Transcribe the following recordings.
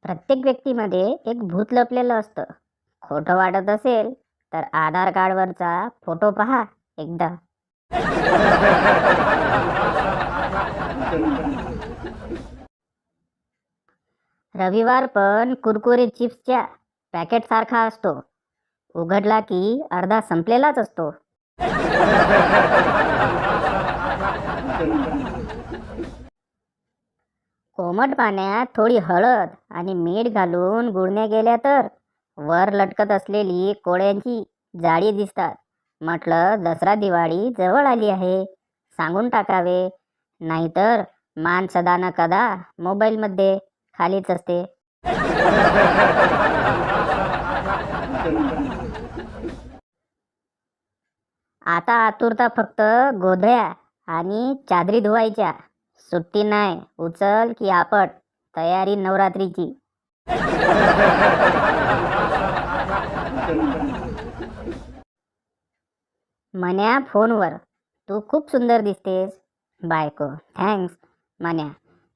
प्रत्येक व्यक्तीमध्ये एक भूत लपलेलं असतं. खोटं वाटत असेल तर आधार कार्डवरचा फोटो पहा एकदा. रविवार पण कुरकुरे चिप्सच्या पॅकेट सारखा असतो. उघडला की अर्धा संपलेलाच असतो. कोमट पाण्यात थोडी हळद आणि मीठ घालून गुळण्या गेल्या तर वर लटकत असलेली कोळ्यांची जाळी दिसतात. म्हटलं दसरा दिवाळी जवळ आली आहे, सांगून टाकावे. नाहीतर मान सदा न कदा मोबाईलमध्ये खालीच असते. आता आतुरता फक्त गोधड्या आणि चादरी धुवायच्या. सुट्टी नाही, उचल की आपट, तयारी नवरात्रीची. म्हण्या फोनवर, तू खूप सुंदर दिसतेस. बायको, थँक्स. म्हण्या,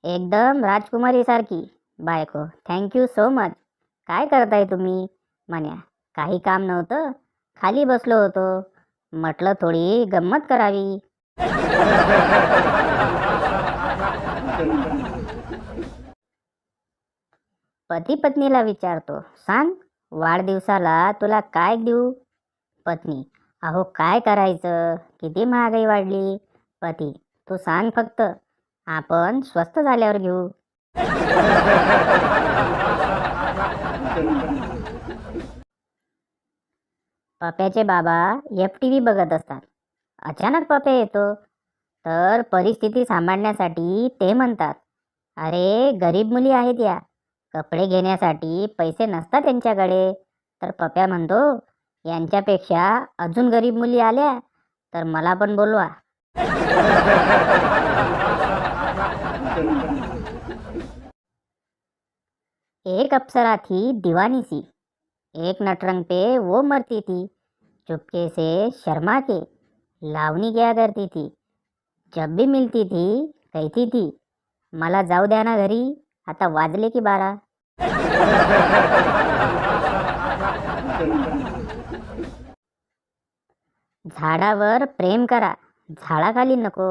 एकदम राजकुमारी सारखी. बायको, थँक्यू सो मच. काय करताय तुम्ही? म्हण्या, काही काम नव्हतं, खाली बसलो होतो, म्हटलं थोडी गंमत करावी. पती पत्नीला विचारतो, सांग वाढदिवसाला तुला काय देऊ? पत्नी, अहो काय करायचं, किती महागाई वाढली. पती, तू सांग फक्त, आपण स्वस्त झाल्यावर घेऊ. पप्याचे बाबा FTV बघत असतात. अचानक पप्या येतो तर परिस्थिती सांभाळण्यासाठी ते म्हणतात, अरे गरीब मुली आहेत या, कपडे घेण्यासाठी पैसे नसतात त्यांच्याकडे. तर पप्या म्हणतो, यांच्यापेक्षा अजून गरीब मुली आल्या तर मला पण बोलवा. एक अप्सरा थी दीवानी सी, एक नटरंग पे वो मरती थी, चुपके से शर्मा के लावणी क्या करती थी, जब भी मिलती थी कहती थी, मला जाऊ द्या ना घरी, आता वाजले की 12. झाडावर प्रेम करा, झाडाखाली नको.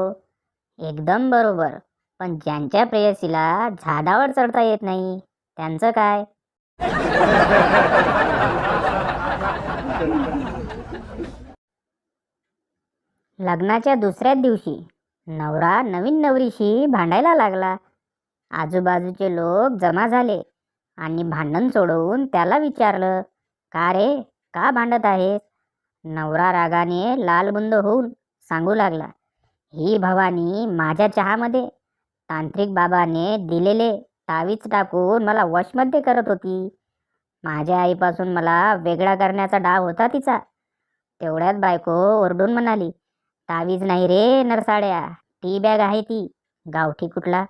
एकदम बरोबर. पण ज्यांच्या प्रेयसीला झाडावर चढता येत नाही त्यांचं काय? लग्नाच्या दुसऱ्याच दिवशी नवरा नवीन नवरीशी भांडायला लागला. आजूबाजूचे लोक जमा झाले आणि भांडण सोडवून त्याला विचारलं, का रे, का भांडत आहेस? नवरा रागाने लालबुंद होऊन सांगू लागला, ही भवानी माझ्या चहामध्ये तांत्रिक बाबाने दिलेले तावीज टाकून मला वशमध्ये करत होती. माझ्या आईपासून मला वेगळा करण्याचा डाव होता तिचा. तेवढ्यात बायको ओरडून म्हणाली, तावीज नाही रे नरसाड्या, टी बॅग आहे ती, गावठी कुठला.